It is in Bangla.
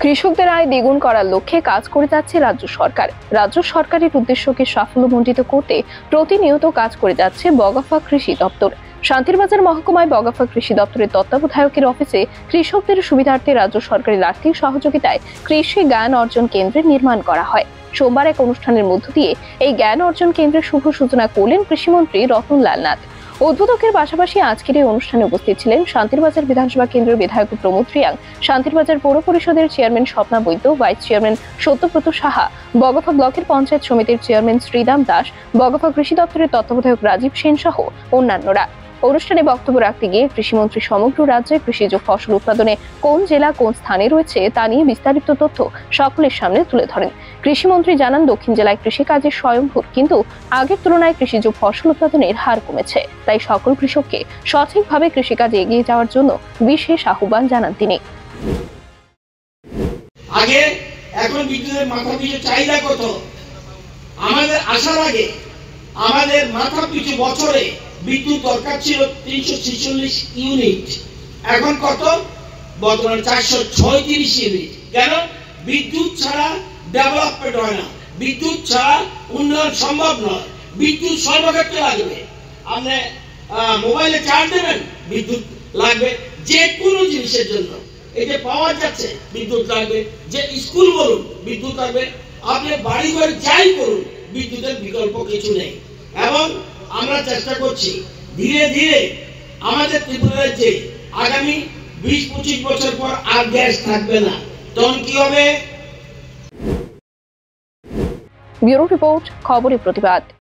কৃষকদের আয় দ্বিগুণ করার লক্ষ্যে কাজ করে যাচ্ছে রাজ্য সরকার। রাজ্য সরকারের উদ্দেশ্যকে সাফল্যমণ্ডিত করতে প্রতিনিয়ত কাজ করে যাচ্ছে বগাফা কৃষি দপ্তর। শান্তিরবাজার মহকুমায় বগাফা কৃষি দপ্তরের তত্ত্বাবধায়কের অফিসে কৃষকদের সুবিধার্থে রাজ্য সরকারের আর্থিক সহযোগিতায় কৃষি জ্ঞান অর্জন কেন্দ্রের নির্মাণ করা হয়। সোমবার এক অনুষ্ঠানের মধ্য দিয়ে এই জ্ঞান অর্জন কেন্দ্রের শুভ সূচনা করলেন কৃষিমন্ত্রী রতনলাল নাথ। উদ্বোধকের পাশাপাশি আজকের এই অনুষ্ঠানে উপস্থিত ছিলেন শান্তিরবাজার বিধানসভা কেন্দ্রের বিধায়ক প্রমোদ রিয়াং, শান্তিরবাজার পৌর পরিষদের চেয়ারম্যান স্বপ্না বৈদ্য, ভাইস চেয়ারম্যান সত্যব্রত সাহা, বগাফা ব্লকের পঞ্চায়েত সমিতির চেয়ারম্যান শ্রীরাম দাস, বগাফা কৃষি দপ্তরের তত্ত্বাবধায়ক রাজীব সেন সহ অন্যান্যরা। অনুষ্ঠানে বক্তব্য রাখতে গিয়ে কৃষিমন্ত্রী সমগ্র রাজ্যে কৃষিজ ফসল উৎপাদনে কোন জেলা কোন স্থানে রয়েছে তা নিয়ে বিস্তারিত তথ্য সকলের সামনে তুলে ধরেন। কৃষিমন্ত্রী জানান, দক্ষিণ জেলায় কৃষিকাজের স্বয়ংভূত, কিন্তু আগের তুলনায় কৃষিজ ফসল উৎপাদনের হার কমেছে। তাই সকল কৃষককে সঠিকভাবে কৃষিকাজে এগিয়ে যাওয়ার জন্য বিশেষ আহ্বান জানান তিনি। আগে এখন বিদ্যুতের মাথা পিছু চাহিদা কত? আমাদের আসার আগে আমাদের মাথা পিছু বছরে বিদ্যুৎ দরকার ছিল 346 ইউনিট, এখন কত? বর্তমানে 436 ইউনিট। কেন? বিদ্যুৎ ছাড়া ডেভেলপমেন্ট হয় না, বিদ্যুৎ ছাড়া উন্নয়ন সম্ভব নয়। বিদ্যুৎ সর্বক্ষেত্রে লাগবে। আপনি মোবাইলে চার্জ দেবেন, বিদ্যুৎ লাগবে। যে কোনো জিনিসের জন্য এই যে পাওয়া যাচ্ছে বিদ্যুৎ লাগবে। যে স্কুল বলুন বিদ্যুৎ লাগবে, আপনি বাড়ি ঘর যাই করুন বিদ্যুতের বিকল্প কিছু নেই। এবং আমরা চেষ্টা করছি ধীরে ধীরে আমাদের ত্রিপুরা রাজ্যে আগামী 20-25 বছর পর আর গ্যাস থাকবে না। তখন কি হবে? ব্যুরো রিপোর্ট, খবরের প্রতিবাদ।